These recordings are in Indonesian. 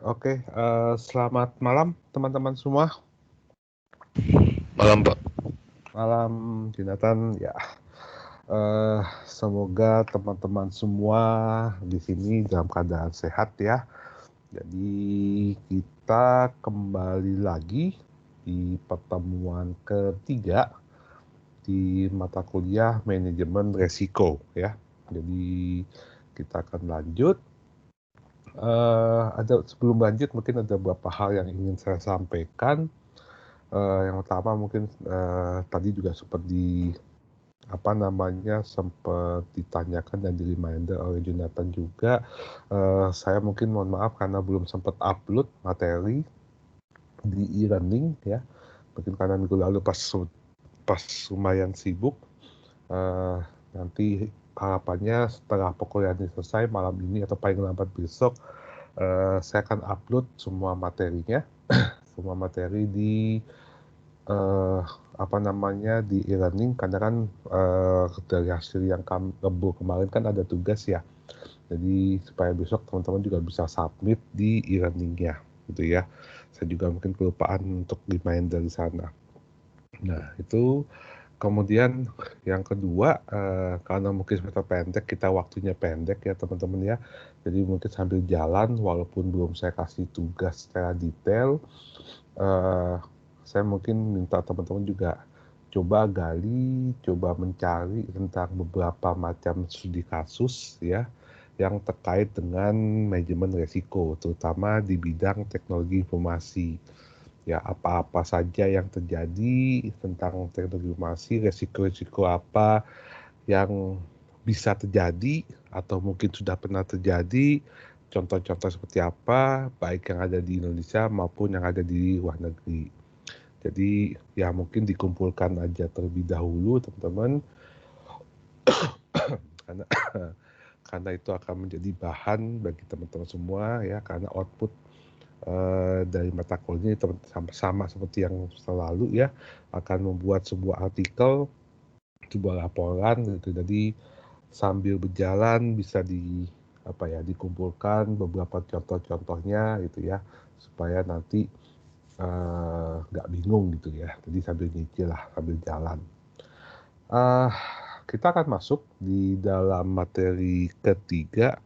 Oke, selamat malam teman-teman semua. Malam, Pak. Malam, Jonathan. Ya, semoga teman-teman semua di sini dalam keadaan sehat ya. Jadi kita kembali lagi di pertemuan ketiga di mata kuliah manajemen resiko ya. Jadi kita akan lanjut. Sebelum lanjut mungkin ada beberapa hal yang ingin saya sampaikan. Yang pertama mungkin tadi juga seperti sempat ditanyakan dan di-reminder oleh Jonathan juga. Saya mungkin mohon maaf karena belum sempat upload materi di e-learning ya. Mungkin karena minggu lalu pas lumayan sibuk. Nanti harapannya setelah perkuliahan ini selesai malam ini atau paling lambat besok, saya akan upload semua materinya, semua materi di di e-learning karena kan dari hasil yang Rabu kemarin kan ada tugas ya. Jadi supaya besok teman-teman juga bisa submit di e-learningnya gitu ya. Saya juga mungkin kelupaan untuk reminder dari sana. Nah, itu kemudian yang kedua, karena mungkin semester pendek, kita waktunya pendek ya teman-teman ya. Jadi mungkin sambil jalan, walaupun belum saya kasih tugas secara detail, saya mungkin minta teman-teman juga coba gali, coba mencari tentang beberapa macam studi kasus ya, yang terkait dengan manajemen resiko, terutama di bidang teknologi informasi. Ya, apa-apa saja yang terjadi tentang teknologi informasi, resiko-resiko apa yang bisa terjadi atau mungkin sudah pernah terjadi, contoh-contoh seperti apa, baik yang ada di Indonesia maupun yang ada di luar negeri. Jadi ya mungkin dikumpulkan aja terlebih dahulu teman-teman, karena karena itu akan menjadi bahan bagi teman-teman semua ya, karena output dari mata kuliah ini sama seperti yang selalu ya, akan membuat sebuah artikel, sebuah laporan gitu. Jadi sambil berjalan bisa dikumpulkan beberapa contoh-contohnya gitu ya, supaya nanti nggak bingung gitu ya. Jadi sambil nyicil lah, sambil jalan. Kita akan masuk di dalam materi ketiga.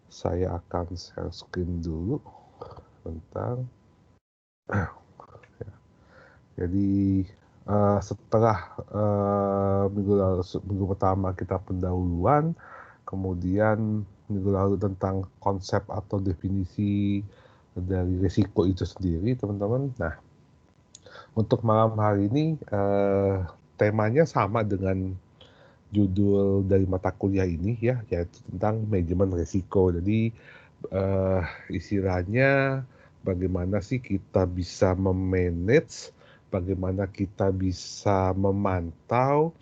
Saya akan share screen dulu, bentar. Jadi setelah minggu pertama kita pendahuluan, kemudian minggu lalu tentang konsep atau definisi dari risiko itu sendiri, teman-teman. Nah, untuk malam hari ini temanya sama dengan judul dari mata kuliah ini ya, yaitu tentang manajemen risiko. Jadi istilahnya bagaimana sih kita bisa memanage, bagaimana kita bisa memantau,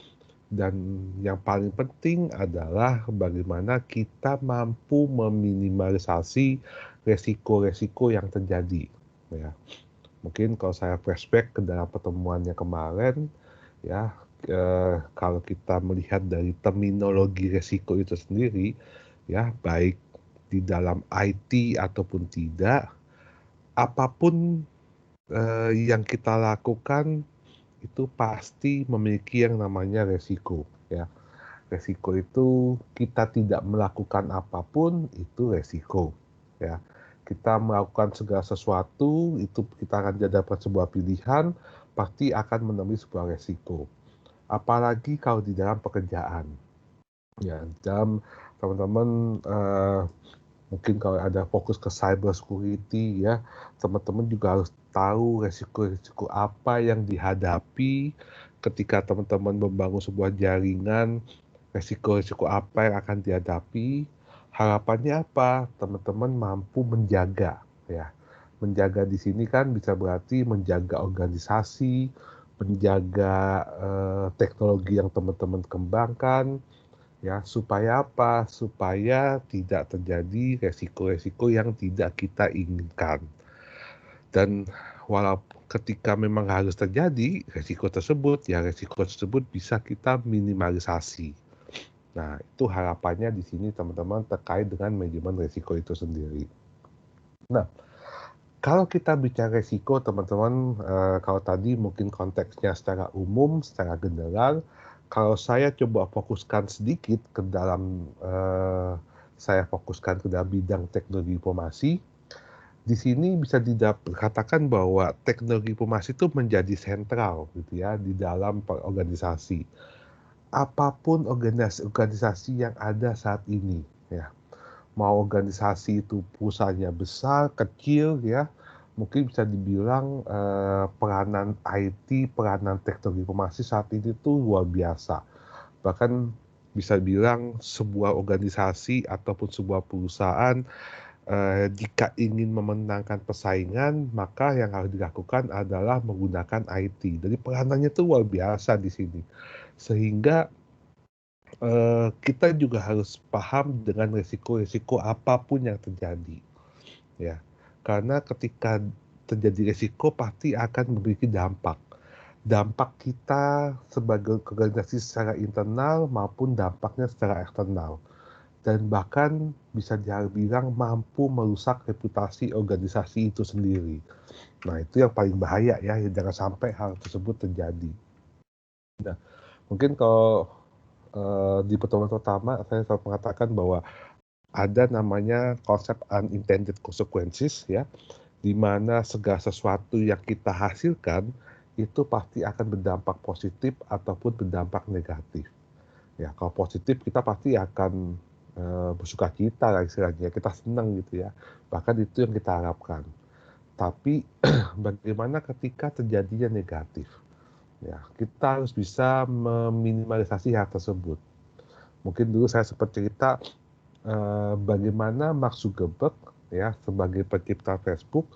dan yang paling penting adalah bagaimana kita mampu meminimalisasi resiko-resiko yang terjadi. Ya, mungkin kalau saya flashback ke dalam pertemuannya kemarin, ya kalau kita melihat dari terminologi resiko itu sendiri, ya baik di dalam IT ataupun tidak, apapun yang kita lakukan itu pasti memiliki yang namanya resiko ya. Resiko itu kita tidak melakukan apapun itu resiko ya. Kita melakukan segala sesuatu itu kita akan dapat sebuah pilihan, pasti akan menemui sebuah resiko. Apalagi kalau di dalam pekerjaan. Ya, dalam teman-teman mungkin kalau ada fokus ke cyber security ya, teman-teman juga harus tahu resiko-resiko apa yang dihadapi ketika teman-teman membangun sebuah jaringan, resiko-resiko apa yang akan dihadapi. Harapannya apa? Teman-teman mampu menjaga ya. Menjaga di sini kan bisa berarti menjaga organisasi, menjaga teknologi yang teman-teman kembangkan ya, supaya apa? Supaya tidak terjadi resiko-resiko yang tidak kita inginkan. Dan walaupun ketika memang harus terjadi resiko tersebut bisa kita minimalisasi. Nah, itu harapannya di sini teman-teman terkait dengan manajemen resiko itu sendiri. Nah, Kalau kita bicara resiko teman-teman, kalau tadi mungkin konteksnya secara umum, secara general, kalau saya coba fokuskan sedikit ke dalam, saya fokuskan ke dalam bidang teknologi informasi, di sini bisa katakan bahwa teknologi informasi itu menjadi sentral gitu ya di dalam organisasi. Apapun organisasi yang ada saat ini ya. Mau organisasi itu perusahaannya besar, kecil ya, mungkin bisa dibilang, peranan IT, peranan teknologi informasi saat ini tuh luar biasa. Bahkan bisa bilang sebuah organisasi ataupun sebuah perusahaan, jika ingin memenangkan persaingan, maka yang harus dilakukan adalah menggunakan IT. Jadi peranannya tuh luar biasa di sini. Sehingga kita juga harus paham dengan resiko-resiko apapun yang terjadi, ya. Karena ketika terjadi resiko pasti akan memiliki dampak. Dampak kita sebagai organisasi secara internal maupun dampaknya secara eksternal. Dan bahkan bisa dibilang mampu merusak reputasi organisasi itu sendiri. Nah, itu yang paling bahaya ya, jangan sampai hal tersebut terjadi. Nah, mungkin kalau di pertemuan pertama saya selalu mengatakan bahwa ada namanya konsep unintended consequences ya, di mana segala sesuatu yang kita hasilkan itu pasti akan berdampak positif ataupun berdampak negatif. Ya, kalau positif kita pasti akan, bersukacita lah istilahnya, kita senang gitu ya, bahkan itu yang kita harapkan. Tapi bagaimana ketika terjadinya negatif? Ya, kita harus bisa meminimalisasi hal tersebut. Mungkin dulu saya sempat cerita, bagaimana Mark Zuckerberg ya sebagai pencipta Facebook,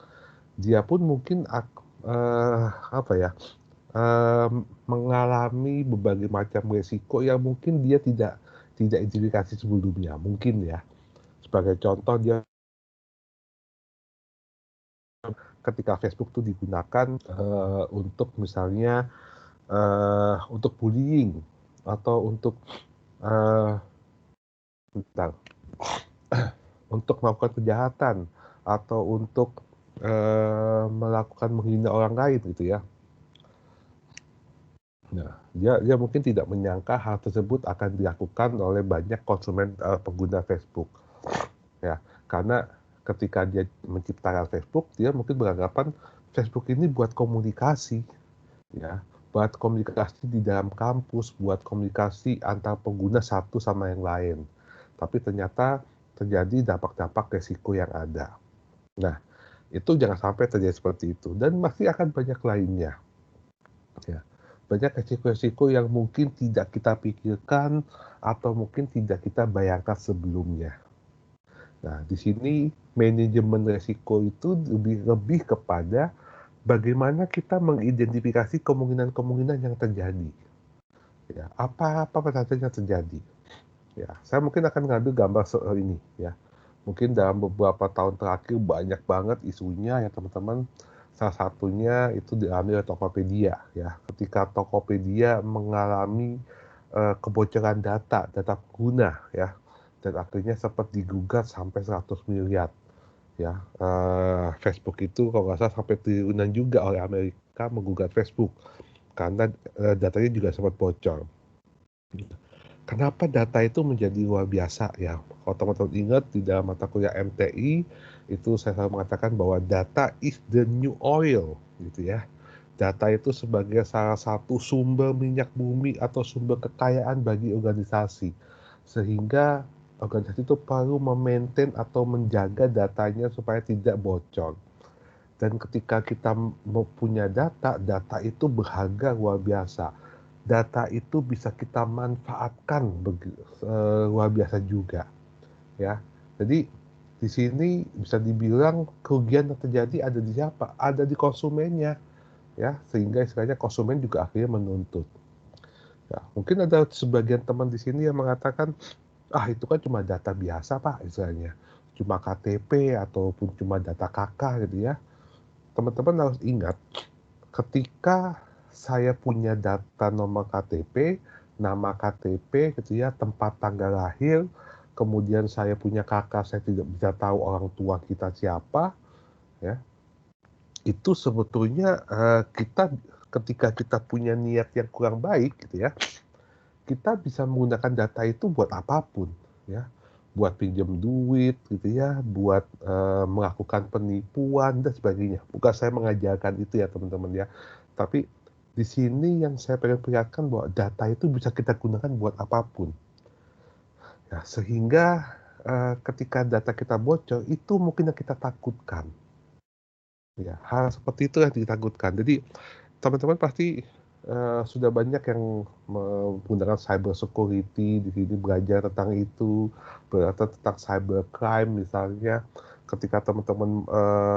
dia pun mungkin apa ya, mengalami berbagai macam resiko yang mungkin dia tidak tidak identifikasi sebelumnya, mungkin ya. Sebagai contoh dia ketika Facebook tuh digunakan, untuk misalnya, untuk bullying atau untuk, eee, bentar, untuk melakukan kejahatan atau untuk, melakukan menghina orang lain gitu ya. Nah, dia mungkin tidak menyangka hal tersebut akan dilakukan oleh banyak konsumen, pengguna Facebook, ya. Karena ketika dia menciptakan Facebook, dia mungkin beranggapan Facebook ini buat komunikasi, ya, buat komunikasi di dalam kampus, buat komunikasi antar pengguna satu sama yang lain. Tapi ternyata terjadi dampak-dampak resiko yang ada. Nah, itu jangan sampai terjadi seperti itu dan masih akan banyak lainnya, ya. Banyak resiko-resiko yang mungkin tidak kita pikirkan atau mungkin tidak kita bayangkan sebelumnya. Nah, di sini manajemen resiko itu lebih lebih kepada bagaimana kita mengidentifikasi kemungkinan-kemungkinan yang terjadi, ya. Apa saja yang terjadi, ya. Saya mungkin akan ngambil gambar soal ini, ya. Mungkin dalam beberapa tahun terakhir banyak banget isunya ya teman-teman. Salah satunya itu diambil oleh Tokopedia ya. Ketika Tokopedia mengalami, kebocoran data pengguna ya, dan akhirnya sempat digugat sampai 100 miliar ya. Facebook itu kalau nggak salah sampai triliunan juga oleh Amerika menggugat Facebook karena, datanya juga sempat bocor. Kenapa data itu menjadi luar biasa ya? Kalau teman-teman ingat di dalam mata kuliah MTI, itu saya selalu mengatakan bahwa data is the new oil gitu ya. Data itu sebagai salah satu sumber minyak bumi atau sumber kekayaan bagi organisasi. Sehingga organisasi itu perlu memaintain atau menjaga datanya supaya tidak bocor. Dan ketika kita punya data, data itu berharga luar biasa. Data itu bisa kita manfaatkan luar biasa juga, ya. Jadi di sini bisa dibilang kerugian yang terjadi ada di siapa? Ada di konsumennya, ya. Sehingga istilahnya konsumen juga akhirnya menuntut. Ya, mungkin ada sebagian teman di sini yang mengatakan, "Ah, itu kan cuma data biasa, Pak," istilahnya. Cuma KTP ataupun cuma data KK gitu ya. Teman-teman harus ingat ketika saya punya data nomor KTP, nama KTP gitu ya, tempat tanggal lahir, kemudian saya punya kakak, saya tidak bisa tahu orang tua kita siapa, ya. itu sebetulnya kita ketika kita punya niat yang kurang baik gitu ya, kita bisa menggunakan data itu buat apapun ya, buat pinjam duit gitu ya, buat melakukan penipuan dan sebagainya. Bukan saya mengajarkan itu ya teman-teman ya, tapi di sini yang saya pengen perlihatkan bahwa data itu bisa kita gunakan buat apapun. Ya, sehingga ketika data kita bocor itu mungkin yang kita takutkan. Ya, hal seperti itu yang ditakutkan. Jadi teman-teman pasti sudah banyak yang menggunakan cyber security di sini, belajar tentang itu, belajar tentang cyber crime misalnya. Ketika teman-teman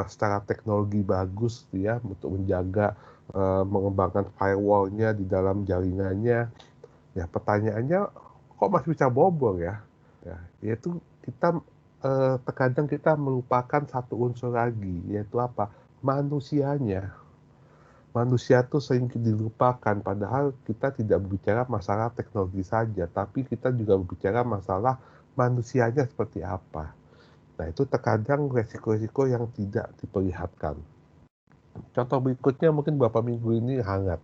secara teknologi bagus ya untuk menjaga mengembangkan firewall-nya di dalam jaringannya, ya pertanyaannya kok masih bisa bobol ya? Ya, yaitu kita terkadang kita melupakan satu unsur lagi, yaitu apa? Manusianya. Manusia tuh sering dilupakan, padahal kita tidak berbicara masalah teknologi saja, tapi kita juga berbicara masalah manusianya seperti apa. Nah, itu terkadang resiko-resiko yang tidak diperlihatkan. Contoh berikutnya mungkin beberapa minggu ini hangat,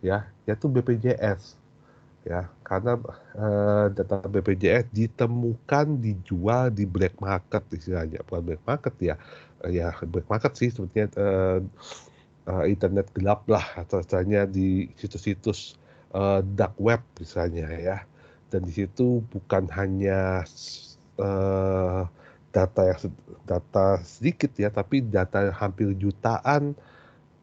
ya, yaitu BPJS. Ya, karena data BPJS ditemukan dijual di black market istilahnya, bukan black market ya, ya black market sih sebetulnya, internet gelap lah atau istilahnya di situs-situs dark web misalnya ya, dan di situ bukan hanya data yang data sedikit ya, tapi data hampir jutaan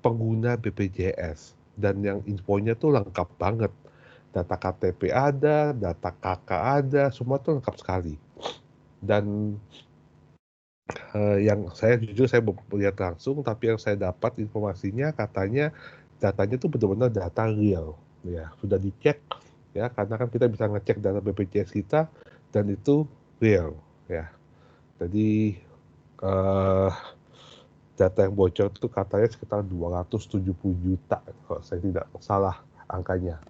pengguna BPJS, dan yang infonya tuh lengkap banget. Data KTP ada, data KK ada, semua tuh lengkap sekali. Dan yang saya jujur saya belum lihat langsung, tapi yang saya dapat informasinya katanya datanya tuh benar-benar data real, ya sudah dicek ya, karena kan kita bisa ngecek data BPJS kita dan itu real ya. Jadi eh, data yang bocor itu katanya sekitar 270 juta kalau saya tidak salah angkanya.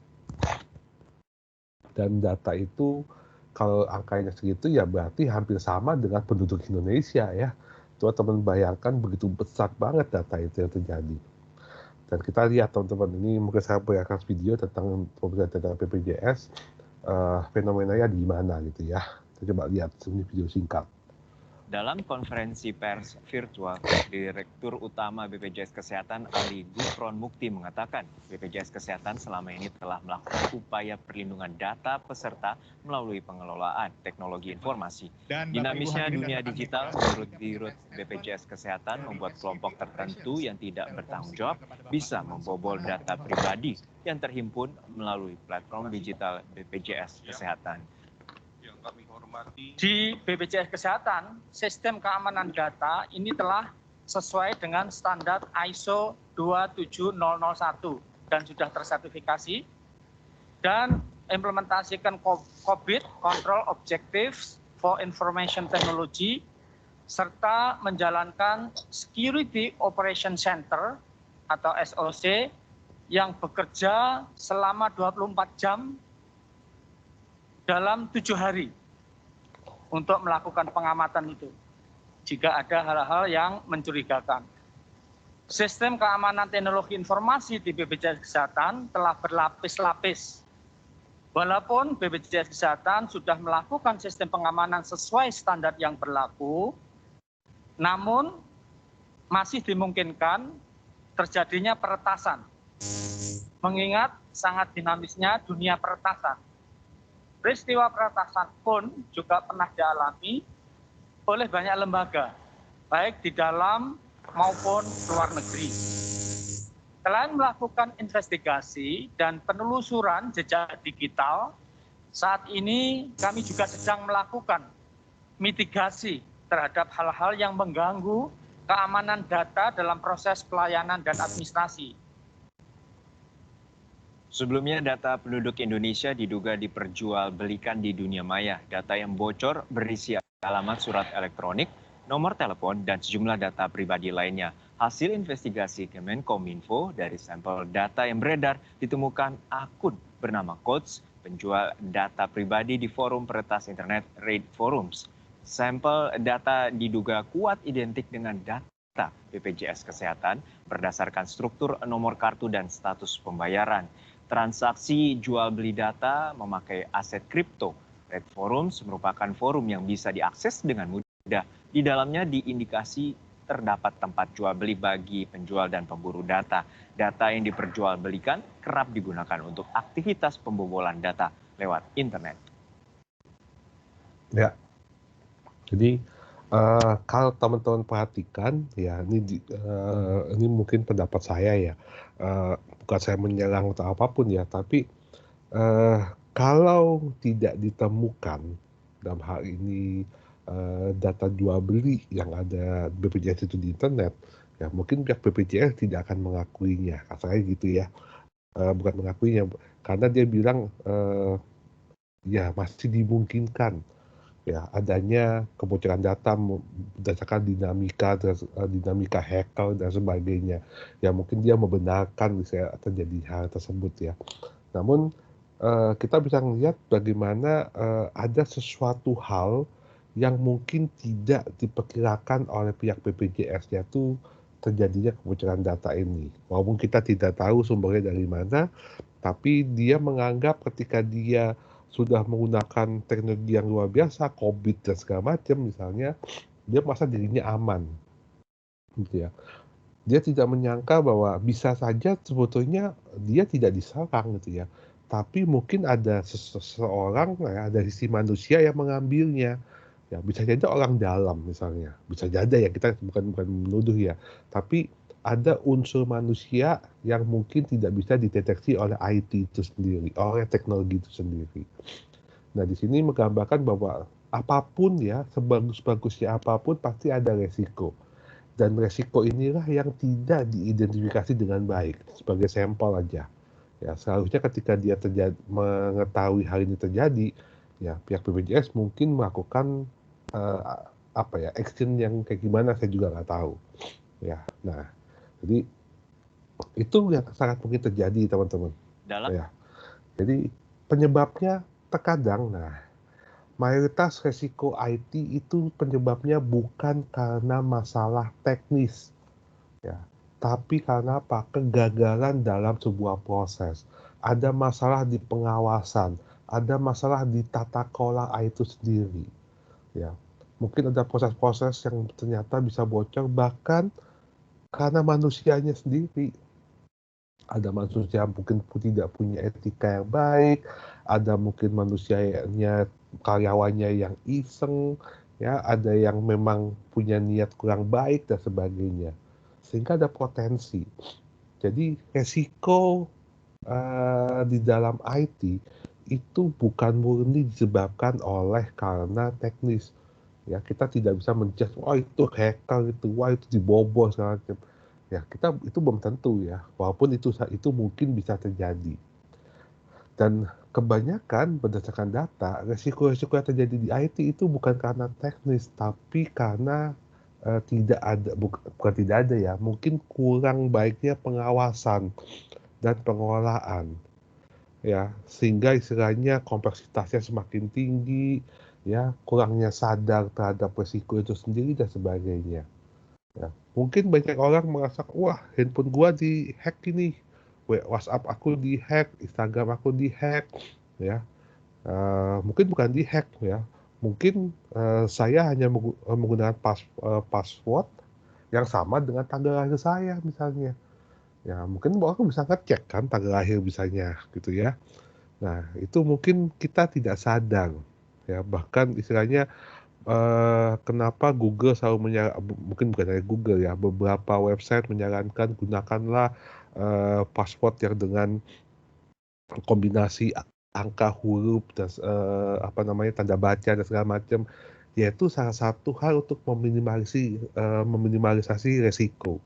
Dan data itu kalau angkanya segitu ya berarti hampir sama dengan penduduk Indonesia ya. Coba teman bayangkan begitu besar banget data itu yang terjadi. Dan kita lihat teman-teman, ini mungkin saya perlihatkan video tentang pemberian data BPJS, fenomenanya di mana gitu ya. Kita coba lihat ini video singkat. Dalam konferensi pers virtual, Direktur Utama BPJS Kesehatan Ali Gufron Mukti mengatakan BPJS Kesehatan selama ini telah melakukan upaya perlindungan data peserta melalui pengelolaan teknologi informasi. Dinamisnya dunia digital menurut Dirut BPJS Kesehatan membuat kelompok tertentu yang tidak bertanggung jawab bisa membobol data pribadi yang terhimpun melalui platform digital BPJS Kesehatan. Di BPJS Kesehatan, sistem keamanan data ini telah sesuai dengan standar ISO 27001 dan sudah tersertifikasi, dan implementasikan COVID, Control Objectives for Information Technology, serta menjalankan Security Operation Center atau SOC yang bekerja selama 24 jam dalam 7 hari. Untuk melakukan pengamatan itu jika ada hal-hal yang mencurigakan. Sistem keamanan teknologi informasi di BPJS Kesehatan telah berlapis-lapis. Walaupun BPJS Kesehatan sudah melakukan sistem pengamanan sesuai standar yang berlaku, namun masih dimungkinkan terjadinya peretasan. Mengingat sangat dinamisnya dunia peretasan. Peristiwa peretasan pun juga pernah dialami oleh banyak lembaga, baik di dalam maupun luar negeri. Selain melakukan investigasi dan penelusuran jejak digital, saat ini kami juga sedang melakukan mitigasi terhadap hal-hal yang mengganggu keamanan data dalam proses pelayanan dan administrasi. Sebelumnya, data penduduk Indonesia diduga diperjualbelikan di dunia maya. Data yang bocor berisi alamat surat elektronik, nomor telepon, dan sejumlah data pribadi lainnya. Hasil investigasi Kemenkominfo dari sampel data yang beredar ditemukan akun bernama Coach, penjual data pribadi di forum peretas internet Raid Forums. Sampel data diduga kuat identik dengan data BPJS Kesehatan berdasarkan struktur nomor kartu dan status pembayaran. Transaksi jual beli data memakai aset kripto. Red Forums merupakan forum yang bisa diakses dengan mudah. Di dalamnya diindikasi terdapat tempat jual beli bagi penjual dan pemburu data. Data yang diperjualbelikan kerap digunakan untuk aktivitas pembobolan data lewat internet. Ya, jadi kalau teman-teman perhatikan, ya ini mungkin pendapat saya ya, bukan saya menyerang atau apapun ya, tapi kalau tidak ditemukan dalam hal ini data jual beli yang ada BPJS itu di internet, ya mungkin pihak BPJS tidak akan mengakuinya, kasarnya gitu ya, bukan mengakuinya, karena dia bilang ya masih dimungkinkan ya adanya kebocoran data berdasarkan dinamika hacker dan sebagainya. Ya mungkin dia membenarkan bisa terjadi hal tersebut ya. Namun kita bisa melihat bagaimana ada sesuatu hal yang mungkin tidak diperkirakan oleh pihak BPJS, yaitu terjadinya kebocoran data ini. Walaupun kita tidak tahu sumbernya dari mana, tapi dia menganggap ketika dia sudah menggunakan teknologi yang luar biasa, COVID dan segala macam misalnya, dia merasa dirinya aman, gitu ya. Dia tidak menyangka bahwa bisa saja sebetulnya dia tidak diserang, gitu ya. Tapi mungkin ada seseorang, ya, ada sisi manusia yang mengambilnya. Ya, bisa jadi orang dalam misalnya, bisa jadi ya, kita bukan menuduh ya. Tapi ada unsur manusia yang mungkin tidak bisa dideteksi oleh IT itu sendiri, oleh teknologi itu sendiri. Nah, di sini menggambarkan bahwa apapun ya, sebagus-bagusnya apapun pasti ada resiko. Dan resiko inilah yang tidak diidentifikasi dengan baik, sebagai sampel aja. Ya, seharusnya ketika dia mengetahui hal ini terjadi, ya pihak BPJS mungkin melakukan action yang kayak gimana saya juga nggak tahu. Ya, nah, jadi itu yang sangat mungkin terjadi teman-teman. Ya, jadi penyebabnya terkadang, mayoritas resiko IT itu penyebabnya bukan karena masalah teknis, ya, tapi karena apa? Kegagalan dalam sebuah proses. Ada masalah di pengawasan, ada masalah di tata kelola itu sendiri. Ya, mungkin ada proses-proses yang ternyata bisa bocor bahkan karena manusianya sendiri. Ada manusia mungkin tidak punya etika yang baik, ada mungkin manusianya, karyawannya yang iseng, ya, ada yang memang punya niat kurang baik dan sebagainya. Sehingga ada potensi. Jadi resiko di dalam IT itu bukan murni disebabkan oleh karena teknis. Ya, kita tidak bisa menjudge, wah itu hacker itu, wah itu dibobol segala macam. Ya, kita itu belum tentu ya, walaupun itu mungkin bisa terjadi. Dan kebanyakan berdasarkan data, resiko-resiko yang terjadi di IT itu bukan karena teknis, tapi karena bukan tidak ada ya, mungkin kurang baiknya pengawasan dan pengelolaan. Ya, sehingga istilahnya kompleksitasnya semakin tinggi, ya, kurangnya sadar terhadap resiko itu sendiri dan sebagainya. Ya, mungkin banyak orang merasa, wah handphone gua di-hack ini, WhatsApp aku di-hack, Instagram aku di-hack, ya. Mungkin bukan di-hack ya, mungkin saya hanya menggunakan password yang sama dengan tanggal lahir saya misalnya. Ya, mungkin orang bisa ngecek kan tanggal lahir misalnya gitu ya. Nah, itu mungkin kita tidak sadar, ya, bahkan istilahnya, kenapa Google selalu mungkin bukan hanya Google ya, beberapa website menyarankan gunakanlah, password yang dengan kombinasi angka, huruf, dan tanda baca dan segala macam, yaitu salah satu hal untuk meminimalisasi resiko.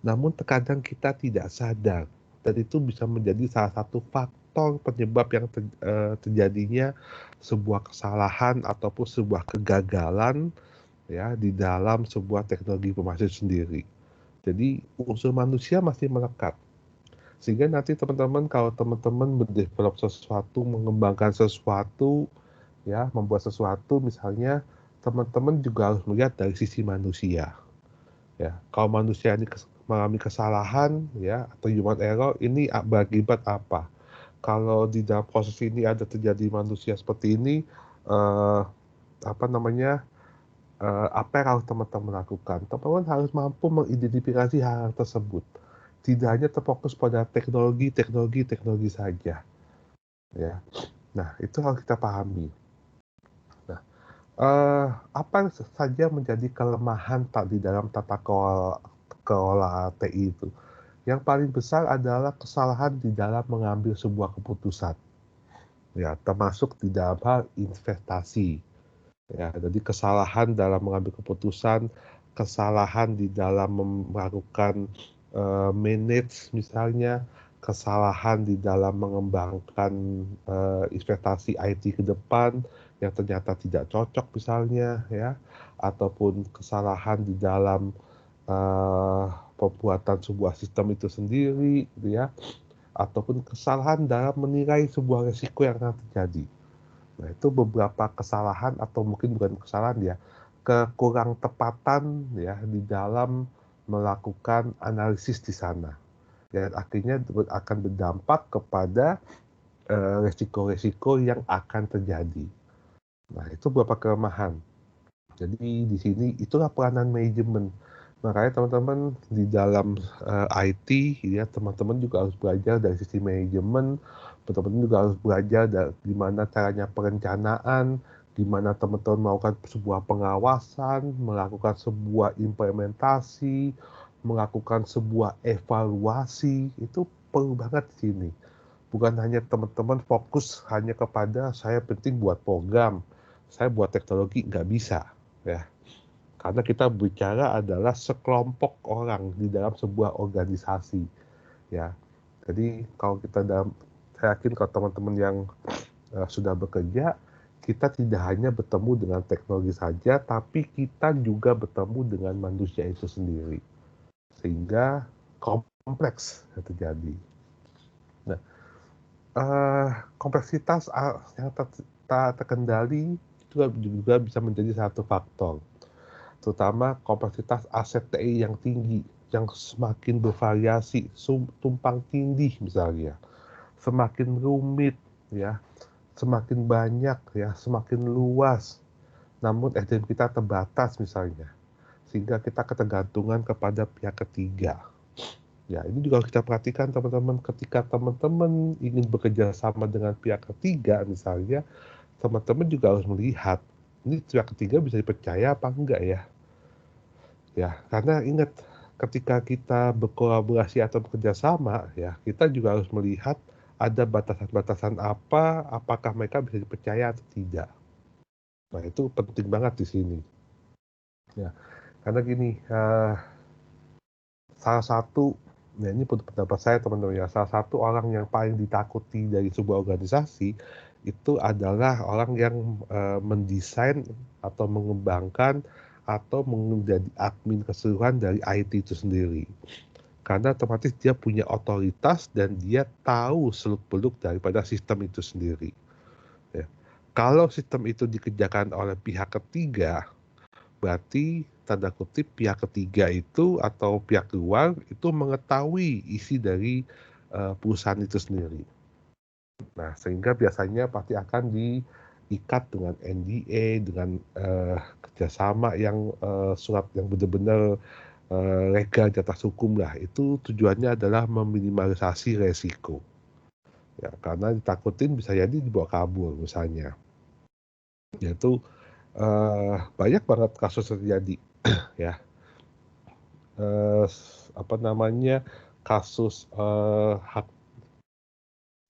Namun terkadang kita tidak sadar, dan itu bisa menjadi salah satu faktor penyebab yang terjadinya sebuah kesalahan ataupun sebuah kegagalan ya di dalam sebuah teknologi informasi sendiri. Jadi unsur manusia masih melekat. Sehingga nanti teman-teman, kalau teman-teman mendevelop sesuatu, mengembangkan sesuatu, ya, membuat sesuatu misalnya, teman-teman juga harus melihat dari sisi manusia. Ya, kalau manusia ini mengalami kesalahan, ya, atau human error, ini berakibat apa? Kalau di dalam proses ini ada terjadi manusia seperti ini, eh, apa namanya? Apa yang harus teman-teman lakukan? Teman-teman harus mampu mengidentifikasi hal tersebut. Tidak hanya terfokus pada teknologi saja. Ya, nah itu harus kita pahami. Nah, apa saja menjadi kelemahan di dalam tata kelola TI itu? Yang paling besar adalah kesalahan di dalam mengambil sebuah keputusan. Ya, termasuk di dalam hal investasi. Ya, jadi kesalahan dalam mengambil keputusan, kesalahan di dalam melakukan manage misalnya, kesalahan di dalam mengembangkan investasi IT ke depan yang ternyata tidak cocok misalnya, ya, ataupun kesalahan di dalam pembuatan sebuah sistem itu sendiri, gitu ya, ataupun kesalahan dalam menilai sebuah risiko yang akan terjadi. Nah, itu beberapa kesalahan atau mungkin bukan kesalahan ya, kekurang tepatan ya di dalam melakukan analisis di sana. Dan akhirnya akan berdampak kepada resiko-resiko yang akan terjadi. Nah, itu beberapa kelemahan. Jadi di sini itulah peranan manajemen. Makanya teman-teman di dalam IT ya, teman-teman juga harus belajar dari sisi manajemen, teman-teman juga harus belajar dari gimana caranya perencanaan, gimana teman-teman melakukan sebuah pengawasan, melakukan sebuah implementasi, melakukan sebuah evaluasi, itu perlu banget di sini. Bukan hanya teman-teman fokus hanya kepada saya penting buat program, saya buat teknologi, nggak bisa ya. Karena kita bicara adalah sekelompok orang di dalam sebuah organisasi, ya. Jadi kalau saya yakin kalau teman-teman yang sudah bekerja, kita tidak hanya bertemu dengan teknologi saja, tapi kita juga bertemu dengan manusia itu sendiri, sehingga kompleks yang terjadi. Nah, kompleksitas yang tak terkendali juga bisa menjadi satu faktor, terutama kompleksitas aset TI yang tinggi, yang semakin bervariasi, tumpang tindih misalnya, semakin rumit ya, semakin banyak ya, semakin luas, namun SDM kita terbatas misalnya, sehingga kita ketergantungan kepada pihak ketiga. Ya, ini juga harus kita perhatikan teman-teman, ketika teman-teman ingin bekerja sama dengan pihak ketiga misalnya, teman-teman juga harus melihat, ini pihak ketiga bisa dipercaya apa enggak ya. Ya, karena ingat ketika kita berkolaborasi atau bekerja sama, ya, kita juga harus melihat ada batasan-batasan apa, apakah mereka bisa dipercaya atau tidak. Nah, itu penting banget di sini. Ya, karena gini, salah satu, ya ini pendapat saya teman-teman ya, salah satu orang yang paling ditakuti dari sebuah organisasi itu adalah orang yang mendesain atau mengembangkan atau menjadi admin keseluruhan dari IT itu sendiri. Karena otomatis dia punya otoritas dan dia tahu seluk-beluk daripada sistem itu sendiri. Ya. Kalau sistem itu dikerjakan oleh pihak ketiga, berarti tanda kutip pihak ketiga itu atau pihak luar itu mengetahui isi dari perusahaan itu sendiri. Nah, sehingga biasanya pasti akan diikat dengan NDA, dengan kerjasama yang surat yang benar-benar legal di atas hukum lah. Itu tujuannya adalah meminimalisasi resiko. Ya, karena ditakutin bisa jadi dibawa kabur misalnya. Yaitu banyak banget kasus terjadi ya. Apa namanya, kasus hak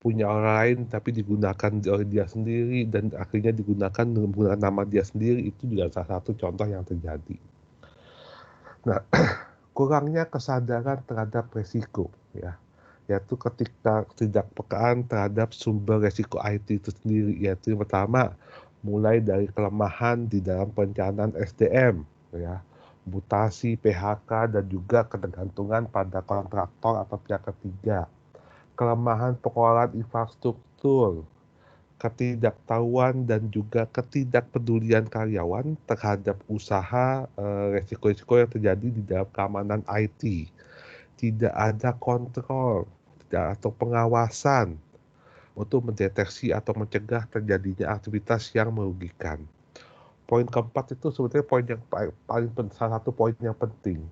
punya orang lain tapi digunakan oleh dia sendiri dan akhirnya digunakan menggunakan nama dia sendiri, itu juga salah satu contoh yang terjadi. Nah, kurangnya kesadaran terhadap resiko ya, yaitu ketika ketidakpekaan terhadap sumber resiko IT itu sendiri, yaitu yang pertama mulai dari kelemahan di dalam perencanaan SDM ya, mutasi, PHK, dan juga ketergantungan pada kontraktor atau pihak ketiga, kelemahan pengelolaan infrastruktur, ketidaktahuan dan juga ketidakpedulian karyawan terhadap usaha, resiko-resiko yang terjadi di dalam keamanan IT. Tidak ada kontrol atau pengawasan untuk mendeteksi atau mencegah terjadinya aktivitas yang merugikan. Poin keempat itu sebetulnya poin yang salah satu poin yang penting.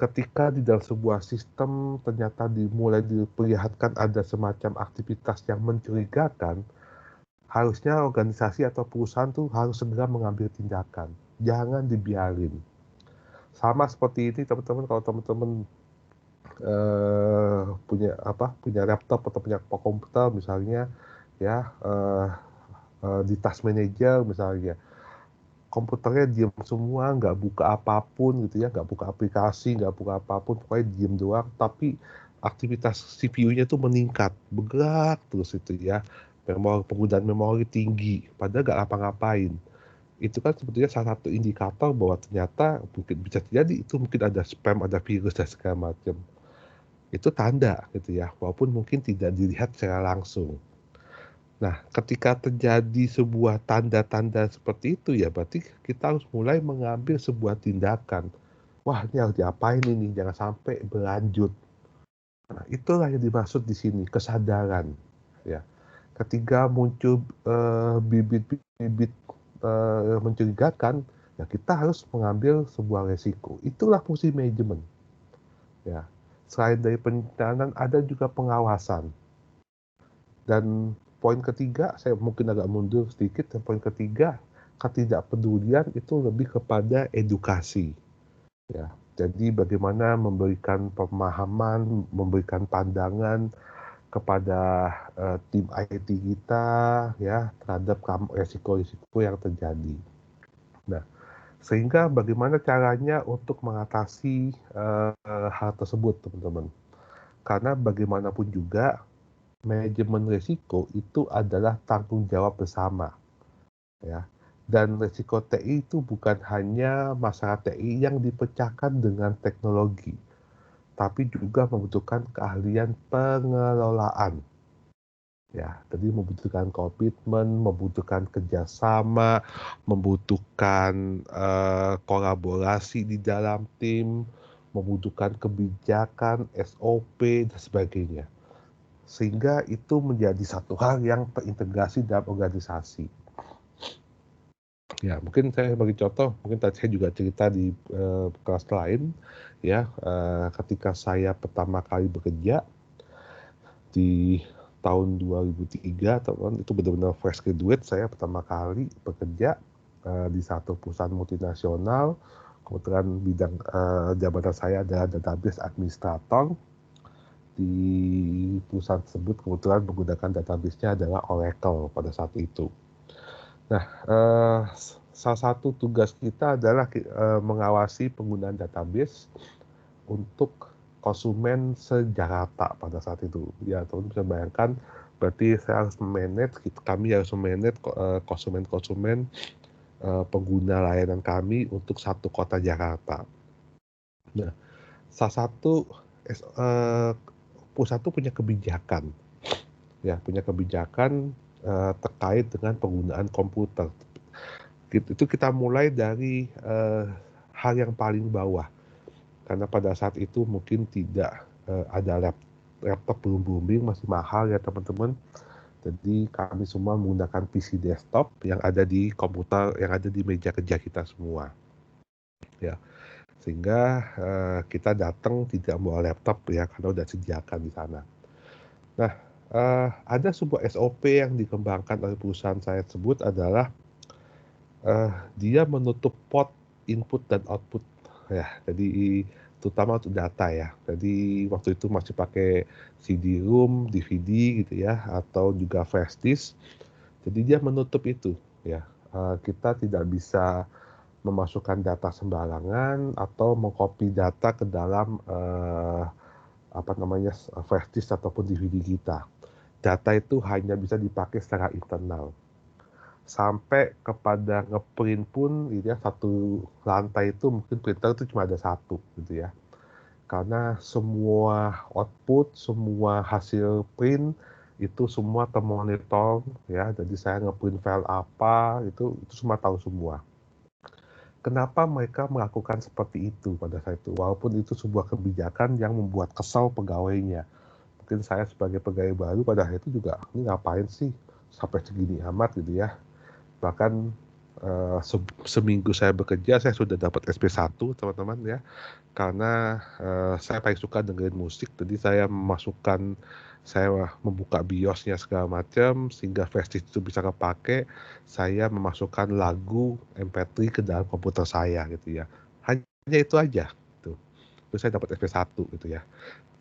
Ketika di dalam sebuah sistem ternyata dimulai diperlihatkan ada semacam aktivitas yang mencurigakan, harusnya organisasi atau perusahaan tuh harus segera mengambil tindakan. Jangan dibiarin. Sama seperti ini teman-teman, kalau teman-teman punya laptop atau punya komputer misalnya, ya di task manager misalnya, komputernya diam semua, nggak buka apapun gitu ya, nggak buka aplikasi, nggak buka apapun, pokoknya diem doang, tapi aktivitas CPU-nya tuh meningkat, bergerak terus itu ya, penggunaan memori tinggi, padahal nggak ngapa-ngapain. Itu kan sebetulnya salah satu indikator bahwa ternyata mungkin bisa terjadi itu mungkin ada spam, ada virus dan segala macam. Itu tanda gitu ya, walaupun mungkin tidak dilihat secara langsung. Nah, ketika terjadi sebuah tanda-tanda seperti itu ya berarti kita harus mulai mengambil sebuah tindakan. Wah, ini harus diapain ini, jangan sampai berlanjut. Nah, itulah yang dimaksud di sini, kesadaran. Ya, ketika muncul bibit-bibit mencurigakan, ya kita harus mengambil sebuah resiko. Itulah fungsi manajemen. Ya, selain dari perencanaan ada juga pengawasan. Dan poin ketiga, saya mungkin agak mundur sedikit. Dan poin ketiga, ketidakpedulian itu lebih kepada edukasi. Ya, jadi bagaimana memberikan pemahaman, memberikan pandangan kepada tim IT kita ya terhadap resiko-risiko yang terjadi. Nah, sehingga bagaimana caranya untuk mengatasi hal tersebut, teman-teman. Karena bagaimanapun juga manajemen risiko itu adalah tanggung jawab bersama, ya. Dan risiko TI itu bukan hanya masalah TI yang dipecahkan dengan teknologi, tapi juga membutuhkan keahlian pengelolaan. Ya, jadi membutuhkan komitmen, membutuhkan kerjasama, membutuhkan kolaborasi di dalam tim, membutuhkan kebijakan, SOP, dan sebagainya. Sehingga itu menjadi satu hal yang terintegrasi dalam organisasi. Ya, mungkin saya bagi contoh, mungkin tadi saya juga cerita di kelas lain, ya, ketika saya pertama kali bekerja di tahun 2003, teman, itu benar-benar fresh graduate, saya pertama kali bekerja di satu perusahaan multinasional. Kebetulan bidang jabatan saya adalah database administrator. Di perusahaan tersebut kebetulan menggunakan database-nya adalah Oracle pada saat itu. Nah, salah satu tugas kita adalah mengawasi penggunaan database untuk konsumen se-Jakarta pada saat itu. Ya, teman bisa bayangkan, berarti saya harus kami harus memanage konsumen-konsumen pengguna layanan kami untuk satu kota Jakarta. Nah, salah satu perusahaan itu punya kebijakan, ya, terkait dengan penggunaan komputer. Itu kita mulai dari hal yang paling bawah. Karena pada saat itu mungkin tidak ada laptop, belum booming, masih mahal ya teman-teman. Jadi kami semua menggunakan PC desktop yang ada di komputer, yang ada di meja kerja kita semua. Ya, sehingga kita datang tidak bawa laptop ya, karena udah disediakan di sana. Nah, ada sebuah SOP yang dikembangkan oleh perusahaan saya tersebut adalah dia menutup port input dan output ya, jadi terutama untuk data ya. Jadi waktu itu masih pakai CD-ROM, DVD gitu ya, atau juga flash disk. Jadi dia menutup itu ya. Kita tidak bisa memasukkan data sembarangan atau mengcopy data ke dalam flash disk ataupun DVD kita. Data itu hanya bisa dipakai secara internal. Sampai kepada ngeprint pun gitu ya, satu lantai itu mungkin printer itu cuma ada satu gitu ya. Karena semua output, semua hasil print itu semua termonitor ya. Jadi saya nge-print file apa itu semua tahu semua. Kenapa mereka melakukan seperti itu pada saat itu? Walaupun itu sebuah kebijakan yang membuat kesal pegawainya. Mungkin saya sebagai pegawai baru pada hari itu juga, ini ngapain sih sampai segini amat gitu ya. Bahkan seminggu saya bekerja, saya sudah dapat SP1 teman-teman ya. Karena saya paling suka dengerin musik, jadi saya membuka BIOS-nya segala macam sehingga flash disk itu bisa kepake. Saya memasukkan lagu MP3 ke dalam komputer saya gitu ya. Hanya itu aja tuh. Terus saya dapat SP1 gitu ya.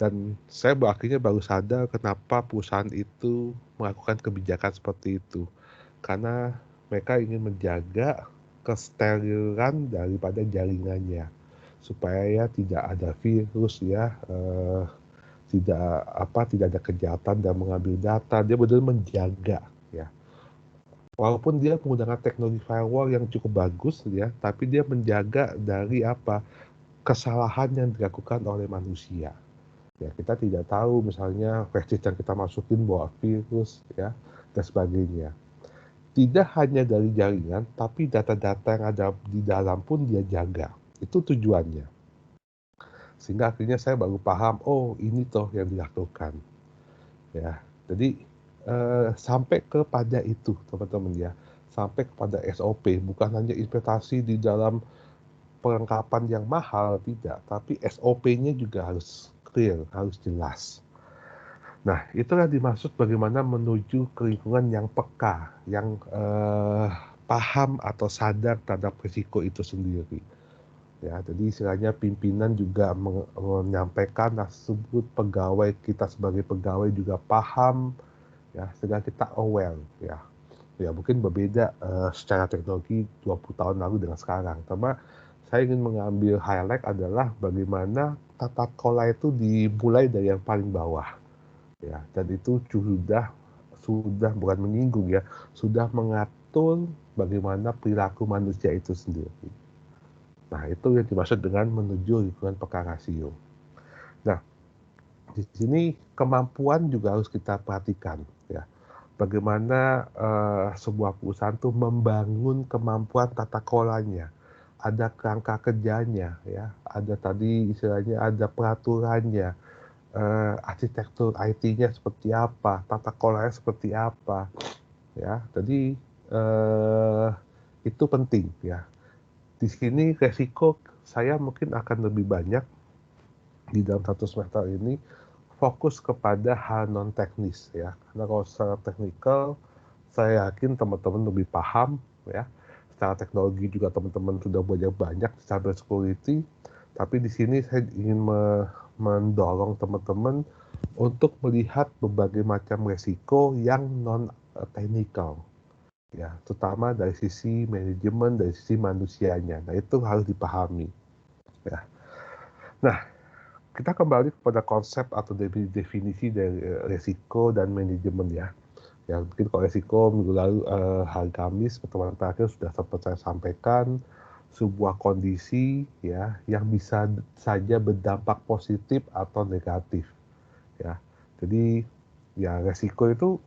Dan saya akhirnya baru sadar kenapa perusahaan itu melakukan kebijakan seperti itu. Karena mereka ingin menjaga kesterilan daripada jaringannya supaya tidak ada virus ya, tidak ada kejahatan dan mengambil data. Dia benar-benar menjaga ya. Walaupun dia menggunakan teknologi firewall yang cukup bagus ya, tapi dia menjaga dari kesalahan yang dilakukan oleh manusia. Ya, kita tidak tahu misalnya flash disk yang kita masukin bawa virus ya dan sebagainya. Tidak hanya dari jaringan, tapi data-data yang ada di dalam pun dia jaga. Itu tujuannya. Sehingga akhirnya saya baru paham, oh ini toh yang dilakukan. Ya, jadi sampai kepada itu teman-teman ya, sampai kepada SOP, bukan hanya investasi di dalam perlengkapan yang mahal, tidak, tapi SOP-nya juga harus clear, harus jelas. Nah, itulah dimaksud bagaimana menuju ke lingkungan yang peka, yang paham atau sadar terhadap risiko itu sendiri. Ya, jadi istilahnya pimpinan juga menyampaikan tersebut, pegawai kita sebagai pegawai juga paham, ya, sehingga kita aware, ya. Ya, mungkin berbeda secara teknologi 20 tahun lalu dengan sekarang. Karena saya ingin mengambil highlight adalah bagaimana tata kelola itu dimulai dari yang paling bawah. Ya, dan itu sudah bukan menyinggung ya, sudah mengatur bagaimana perilaku manusia itu sendiri. Nah, itu yang dimaksud dengan menuju lingkungan peka rasio. Nah, di sini kemampuan juga harus kita perhatikan ya. Bagaimana sebuah perusahaan itu membangun kemampuan tata kelolanya. Ada kerangka kerjanya ya, ada tadi istilahnya ada peraturannya, arsitektur IT-nya seperti apa, tata kelolanya seperti apa, ya. Jadi itu penting ya. Di sini resiko saya mungkin akan lebih banyak di dalam satu semester ini fokus kepada hal non teknis ya. Karena kalau secara teknikal saya yakin teman-teman lebih paham ya. Secara teknologi juga teman-teman sudah belajar banyak di cyber security. Tapi di sini saya ingin mendorong teman-teman untuk melihat berbagai macam resiko yang non teknikal ya, terutama dari sisi manajemen, dari sisi manusianya. Nah, itu harus dipahami ya. Nah, kita kembali kepada konsep atau definisi dari resiko dan manajemen ya. Ya, mungkin kalau resiko minggu lalu hari Kamis pertemuan terakhir sudah sempat saya sampaikan sebuah kondisi ya yang bisa saja berdampak positif atau negatif ya. Jadi ya resiko itu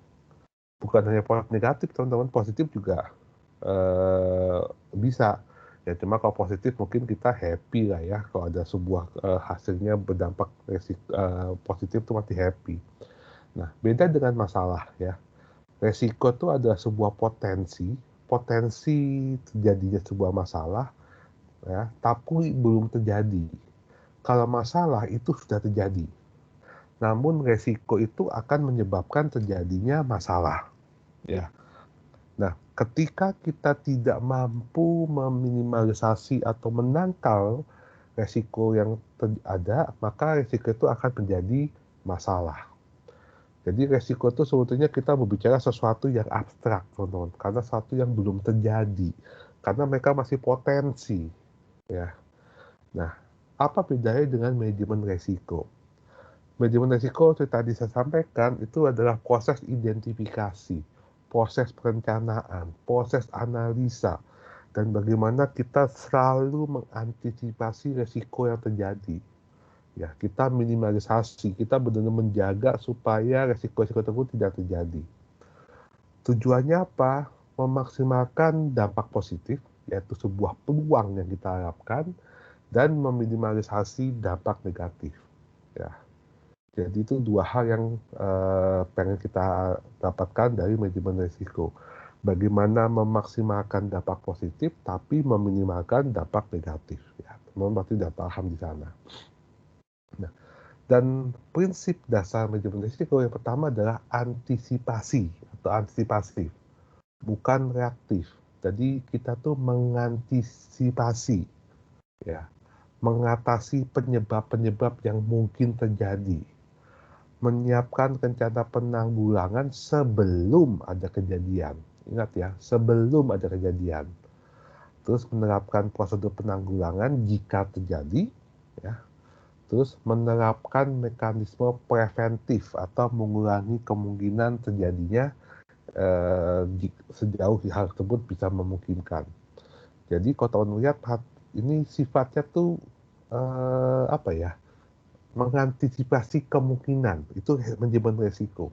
bukan hanya negatif teman-teman, positif juga bisa ya. Cuma kalau positif mungkin kita happy lah ya, kalau ada sebuah hasilnya berdampak positif itu masih happy. Nah, beda dengan masalah ya. Resiko itu adalah sebuah potensi terjadinya sebuah masalah ya, tapi belum terjadi. Kalau masalah itu sudah terjadi, namun resiko itu akan menyebabkan terjadinya masalah ya. Nah, ketika kita tidak mampu meminimalisasi atau menangkal resiko yang ada, maka resiko itu akan menjadi masalah. Jadi resiko itu sebetulnya kita berbicara sesuatu yang abstrak, teman-teman, karena sesuatu yang belum terjadi, karena mereka masih potensi, ya. Nah, apa bedanya dengan manajemen resiko? Manajemen resiko seperti tadi saya sampaikan itu adalah proses identifikasi, proses perencanaan, proses analisa, dan bagaimana kita selalu mengantisipasi resiko yang terjadi. Ya, kita minimalisasi, kita benar-benar menjaga supaya resiko-resiko tersebut tidak terjadi. Tujuannya apa? Memaksimalkan dampak positif, yaitu sebuah peluang yang kita harapkan, dan meminimalisasi dampak negatif. Ya, jadi itu dua hal yang pengen kita dapatkan dari manajemen risiko. Bagaimana memaksimalkan dampak positif, tapi meminimalkan dampak negatif. Ya, teman-teman pasti sudah paham di sana. Nah, dan prinsip dasar manajemen risiko yang pertama adalah antisipasi atau antisipatif, bukan reaktif. Jadi kita tuh mengantisipasi, ya, mengatasi penyebab-penyebab yang mungkin terjadi, menyiapkan rencana penanggulangan sebelum ada kejadian. Ingat ya, sebelum ada kejadian. Terus menerapkan prosedur penanggulangan jika terjadi, ya. Terus menerapkan mekanisme preventif atau mengurangi kemungkinan terjadinya sejauh hal tersebut bisa memungkinkan. Jadi kalau teman lihat ini sifatnya tuh apa ya? Mengantisipasi kemungkinan, itu manajemen resiko.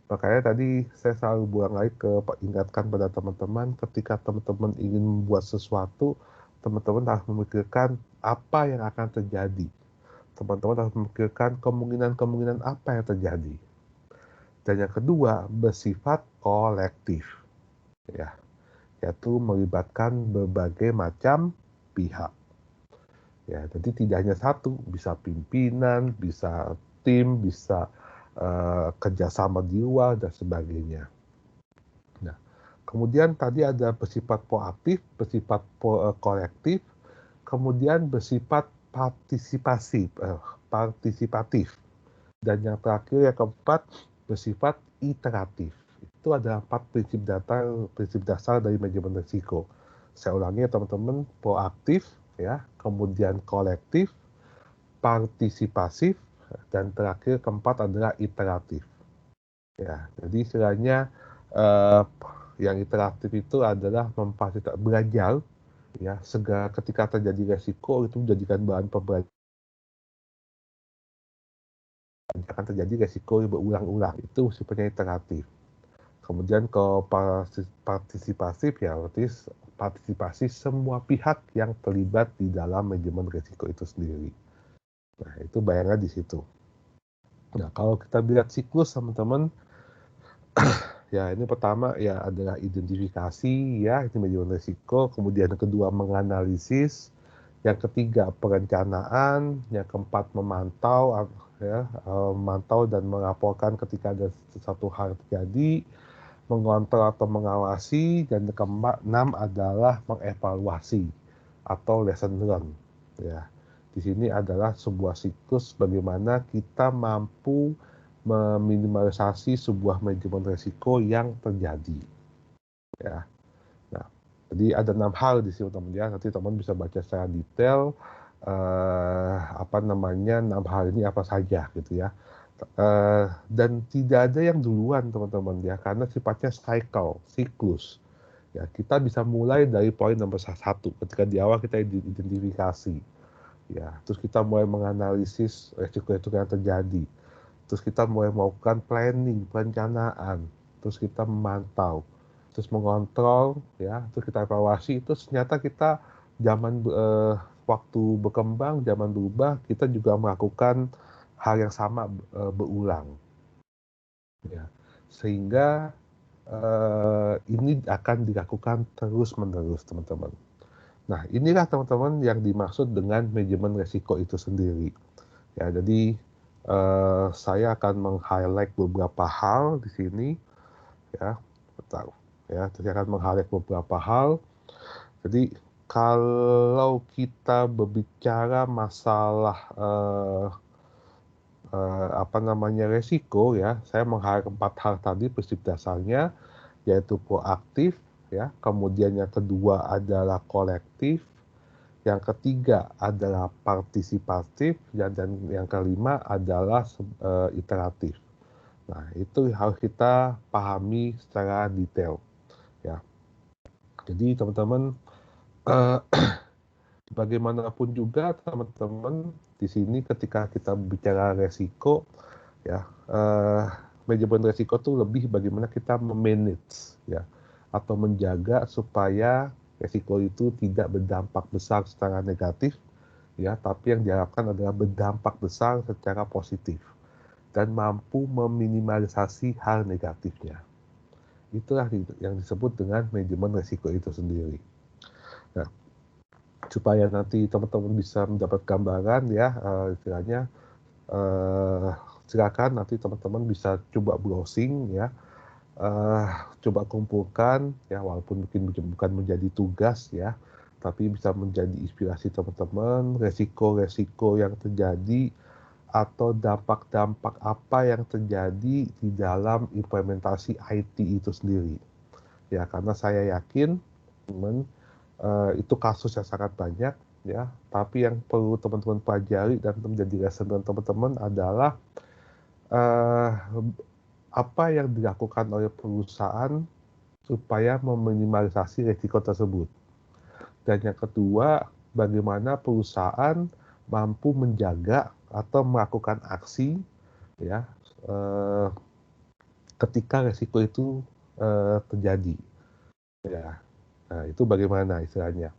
Makanya tadi saya selalu buang lagi ingatkan pada teman-teman, ketika teman-teman ingin membuat sesuatu, teman-teman harus memikirkan apa yang akan terjadi. Teman-teman harus memikirkan kemungkinan-kemungkinan apa yang terjadi. Dan yang kedua, bersifat kolektif, ya, yaitu melibatkan berbagai macam pihak. Ya, jadi tidak hanya satu, bisa pimpinan, bisa tim, bisa kerjasama di luar dan sebagainya. Nah, kemudian tadi ada bersifat proaktif, bersifat kolektif, kemudian bersifat partisipatif, dan yang terakhir yang keempat bersifat iteratif. Itu adalah 4 prinsip dasar dari manajemen risiko. Saya ulangi ya teman-teman, proaktif, ya, kemudian kolektif, partisipasif, dan terakhir keempat adalah iteratif. Ya, jadi istilahnya yang iteratif itu adalah memfasilitasi belajar, ya, segala ketika terjadi resiko itu dijadikan bahan pembelajaran. Akan terjadi resiko yang berulang-ulang, itu sifatnya iteratif. Kemudian kalau partisipasif ya berarti partisipasi semua pihak yang terlibat di dalam manajemen risiko itu sendiri. Nah, itu bayangan di situ. Nah, kalau kita lihat siklus teman-teman, ya ini pertama ya adalah identifikasi, ya, itu manajemen risiko. Kemudian yang kedua menganalisis, yang ketiga perencanaan, yang keempat memantau, ya, memantau dan melaporkan ketika ada sesuatu hal terjadi, mengontrol atau mengawasi, dan yang keenam adalah mengevaluasi atau lesson learn. Ya, di sini adalah sebuah siklus bagaimana kita mampu meminimalisasi sebuah manajemen risiko yang terjadi. Ya, nah, jadi ada 6 hal di sini teman-teman. Nanti teman bisa baca secara detail 6 hal ini apa saja gitu ya. Dan tidak ada yang duluan teman-teman ya, karena sifatnya siklus. Ya, kita bisa mulai dari poin nomor 1 ketika di awal kita identifikasi. Ya, terus kita mulai menganalisis resiko-resiko yang terjadi. Terus kita mulai melakukan planning, perencanaan. Terus kita memantau, terus mengontrol, ya, terus kita evaluasi. Terus ternyata kita waktu berkembang, zaman berubah, kita juga melakukan hal yang sama berulang. Ya, sehingga ini akan dilakukan terus-menerus, teman-teman. Nah, inilah teman-teman yang dimaksud dengan manajemen risiko itu sendiri. Ya, jadi saya akan meng-highlight beberapa hal di sini, ya. Bentar, ya, saya akan meng-highlight beberapa hal. Jadi kalau kita berbicara masalah resiko, ya, saya meng-highlight 4 hal tadi prinsip dasarnya, yaitu proaktif, ya, kemudian yang kedua adalah kolektif, yang ketiga adalah partisipatif, dan yang kelima adalah iteratif. Nah, itu harus kita pahami secara detail, ya. Jadi teman-teman, bagaimanapun juga teman-teman di sini ketika kita bicara resiko, ya manajemen resiko tuh lebih bagaimana kita memanage ya atau menjaga supaya resiko itu tidak berdampak besar secara negatif ya, tapi yang diharapkan adalah berdampak besar secara positif dan mampu meminimalisasi hal negatifnya. Itulah yang disebut dengan manajemen resiko itu sendiri. Nah, supaya nanti teman-teman bisa mendapat gambaran ya, istilahnya silakan nanti teman-teman bisa coba browsing ya, coba kumpulkan ya, walaupun mungkin bukan menjadi tugas ya, tapi bisa menjadi inspirasi teman-teman, resiko-resiko yang terjadi atau dampak-dampak apa yang terjadi di dalam implementasi IT itu sendiri. Ya, karena saya yakin teman itu kasus yang sangat banyak ya, tapi yang perlu teman-teman pelajari dan menjadi lesson dan teman-teman adalah apa yang dilakukan oleh perusahaan supaya meminimalisasi risiko tersebut. Dan yang kedua, bagaimana perusahaan mampu menjaga atau melakukan aksi ya ketika risiko itu terjadi. Ya, nah itu bagaimana istilahnya.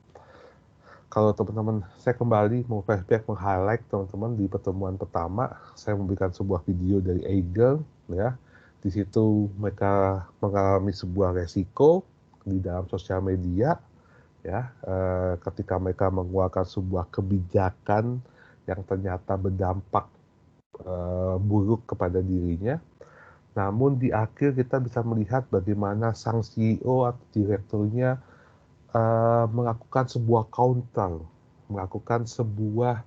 Kalau teman-teman, saya kembali mau flashback meng-highlight teman-teman di pertemuan pertama, saya memberikan sebuah video dari Eagle ya. Di situ mereka mengalami sebuah resiko di dalam sosial media ya, ketika mereka mengeluarkan sebuah kebijakan yang ternyata berdampak buruk kepada dirinya. Namun di akhir kita bisa melihat bagaimana sang CEO atau direkturnya melakukan sebuah counter, melakukan sebuah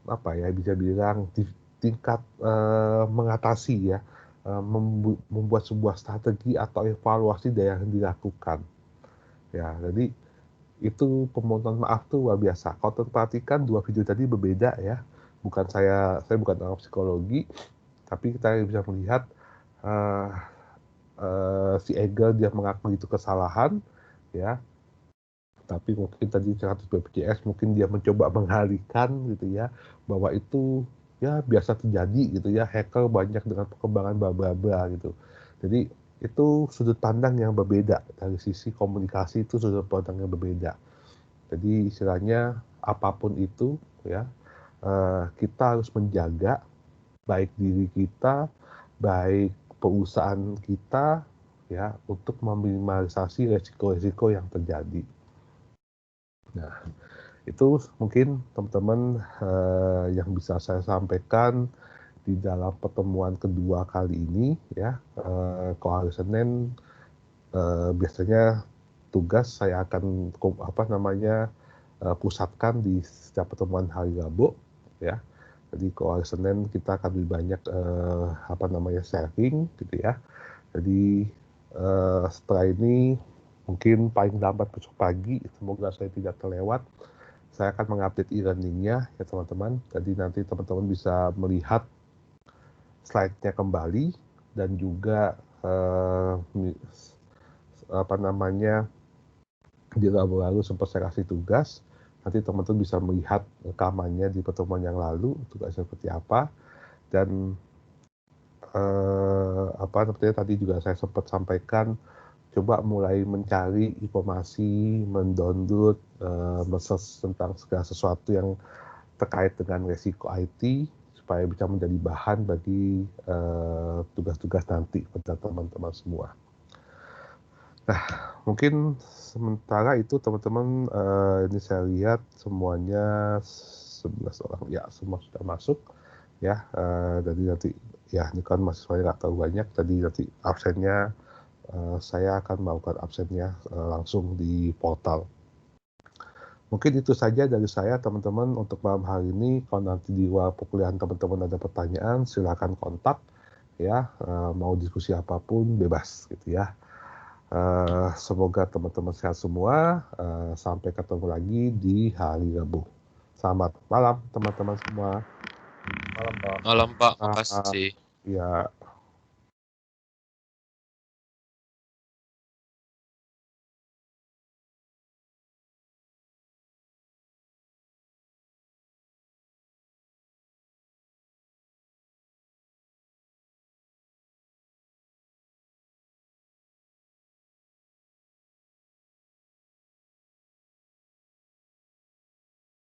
apa ya, bisa bilang tingkat mengatasi ya, membuat sebuah strategi atau evaluasi dari yang dilakukan. Ya, jadi itu permohonan maaf tuh luar biasa. Kalau perhatikan dua video tadi berbeda ya. Bukan saya bukan orang psikologi, tapi kita bisa melihat si Eagle dia mengakui itu kesalahan ya, tapi mungkin tadi 100 BPJS mungkin dia mencoba mengalihkan gitu ya, bahwa itu ya biasa terjadi gitu ya, hacker banyak dengan perkembangan bla bla bla gitu. Jadi itu sudut pandang yang berbeda, dari sisi komunikasi itu sudut pandang yang berbeda. Jadi istilahnya apapun itu ya, kita harus menjaga baik diri kita, baik perusahaan kita ya, untuk meminimalisasi resiko-resiko yang terjadi. Nah, itu mungkin teman-teman yang bisa saya sampaikan di dalam pertemuan kedua kali ini ya. Kalau hari Senin biasanya tugas saya akan pusatkan di setiap pertemuan hari Rabu ya. Jadi kalau hari Senin kita akan lebih banyak sharing gitu ya. Jadi setelah ini mungkin paling lambat besok pagi, semoga saya tidak terlewat, saya akan mengupdate e-learning-nya ya teman-teman. Jadi nanti teman-teman bisa melihat slide-nya kembali dan juga di lalu sempat saya kasih tugas. Nanti teman-teman bisa melihat rekamannya di pertemuan yang lalu, tugasnya seperti apa. Dan tadi juga saya sempat sampaikan, coba mulai mencari informasi, mendownload, men-search tentang segala sesuatu yang terkait dengan resiko IT supaya bisa menjadi bahan bagi tugas-tugas nanti pada teman-teman semua. Nah, mungkin sementara itu teman-teman, ini saya lihat semuanya 11 orang ya, semua sudah masuk ya. Jadi nanti ya, ini kan mahasiswanya nggak terlalu banyak, tadi nanti absennya saya akan melakukan absennya langsung di portal. Mungkin itu saja dari saya teman-teman untuk malam hari ini. Kalau nanti di luar perkuliahan teman-teman ada pertanyaan, silakan kontak ya, mau diskusi apapun bebas gitu ya. Semoga teman-teman sehat semua. Sampai ketemu lagi di hari Rabu. Selamat malam teman-teman semua. Malam Pak, makasih. Ya.